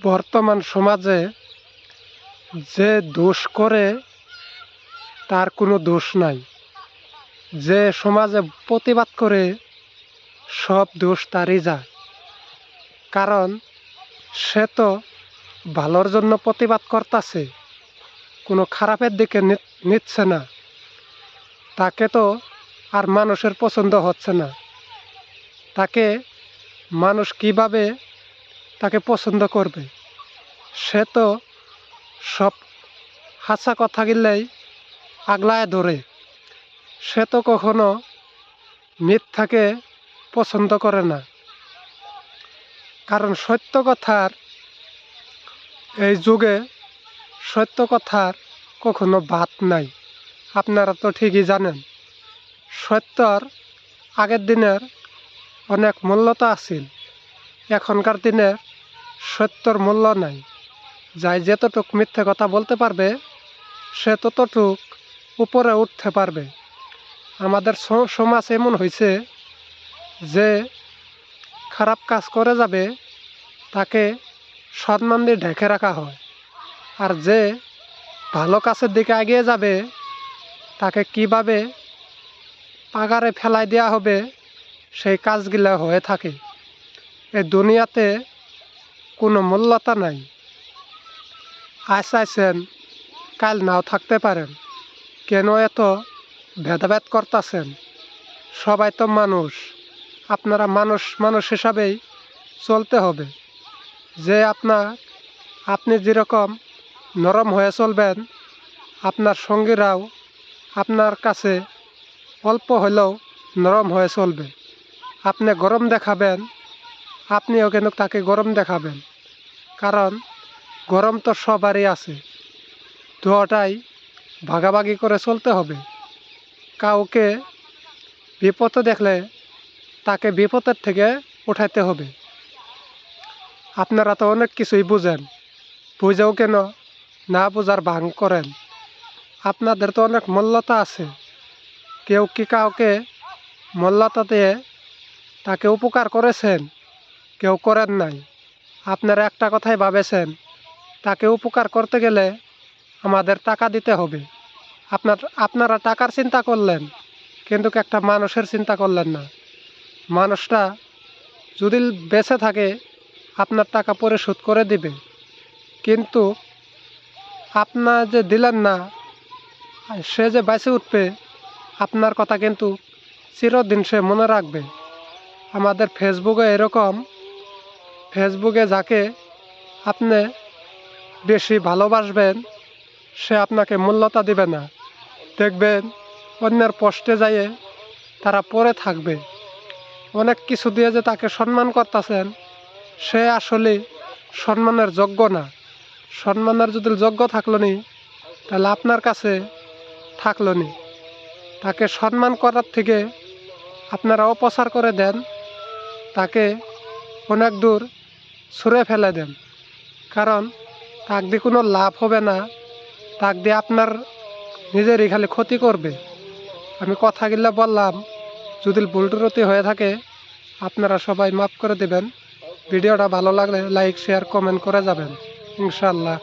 বর্তমান সমাজে যে দোষ করে তার কোনো দোষ নাই, যে সমাজে প্রতিবাদ করে সব দোষ তারই যায়। কারণ সে তো ভালোর জন্য প্রতিবাদ করতেছে, কোনো খারাপের দিকে নিচ্ছে না। তাকে তো আর মানুষের পছন্দ হচ্ছে না। তাকে মানুষ কিভাবে তাকে পছন্দ করবে? সে তো সব হাসা কথা গিলেই আগলায় ধরে। সে তো কখনো মিথ্যাকে পছন্দ করে না। কারণ সত্য কথার এই যুগে সত্য কথার কখনো বাদ নাই। আপনারা তো ঠিকই জানেন, সত্যর আগের দিনের অনেক মূল্যতা আছিল, এখনকার দিনের সত্যর মূল্য নাই। যাই যতটুক মিথ্যে কথা বলতে পারবে সে ততটুক উপরে উঠতে পারবে। আমাদের সমাজ এমন হয়েছে যে খারাপ কাজ করে যাবে তাকে সম্মান দিয়ে ঢেকে রাখা হয়, আর যে ভালো কাজের দিকে এগিয়ে যাবে তাকে কিভাবে পাগারে ফেলাই দেওয়া হবে সেই কাজগুলো হয়ে থাকে। এই দুনিয়াতে কোনো মূল্যতা নাই। আজ আইছেন, কাল নাও থাকতে পারেন। কেন এত ভেদাভেদ করতেছেন? সবাই তো মানুষ। আপনারা মানুষ মানুষ হিসাবেই চলতে হবে। যে আপনি যেরকম নরম হয়ে চলবেন, আপনার সঙ্গীরাও আপনার কাছে অল্প হলেও নরম হয়ে চলবে। আপনি গরম দেখাবেন, আপনিও কেন তাকে গরম দেখাবেন। কারণ গরম তো সবারই আছে, দুটাই ভাগাভাগি করে চলতে হবে। কাউকে বিপদে দেখলে তাকে বিপদের থেকে উঠাইতে হবে। আপনারা তো অনেক কিছুই বুঝেন, বুঝেও কেন না বোঝার ভান করেন? আপনাদের তো অনেক মূল্যতা আছে। কেউ কি কাউকে মূল্যতা দিয়ে তাকে উপকার করেছেন? কেউ করেন নাই। আপনারা একটা কথাই ভাবেছেন, তাকে উপকার করতে গেলে আমাদের টাকা দিতে হবে। আপনারা টাকার চিন্তা করলেন, কিন্তু একটা মানুষের চিন্তা করলেন না। মানুষটা যদি বেঁচে থাকে আপনার টাকা পরিশোধ করে দিবে, কিন্তু আপনার যে দিলেন না, সে যে বেঁচে উঠবে আপনার কথা কিন্তু চিরদিন সে মনে রাখবে। আমাদের ফেসবুকে এরকম, ফেসবুকে যাকে আপনি বেশি ভালোবাসবেন সে আপনাকে মূল্যতা দিবে না। দেখবেন অন্যের পোস্টে যাইয়ে তারা পড়ে থাকবে। অনেক কিছু দিয়ে যে তাকে সম্মান করতেছেন, সে আসলে সম্মানের যোগ্য না। সম্মানের যদি যোগ্য থাকলো নি তাহলে আপনার কাছে থাকলো নি। তাকে সম্মান করার থেকে আপনারা অপচার করে দেন, তাকে অনেক দূর ছুঁড়ে ফেলে দেন। কারণ তাক দিয়ে কোনো লাভ হবে না, তাক দিয়ে আপনার নিজেরই খালি ক্ষতি করবে। আমি কথাগুলো বললাম, যদি ভুল ত্রুটি হয়ে থাকে আপনারা সবাই মাফ করে দেবেন। ভিডিওটা ভালো লাগলে লাইক শেয়ার কমেন্ট করে যাবেন ইনশাআল্লাহ।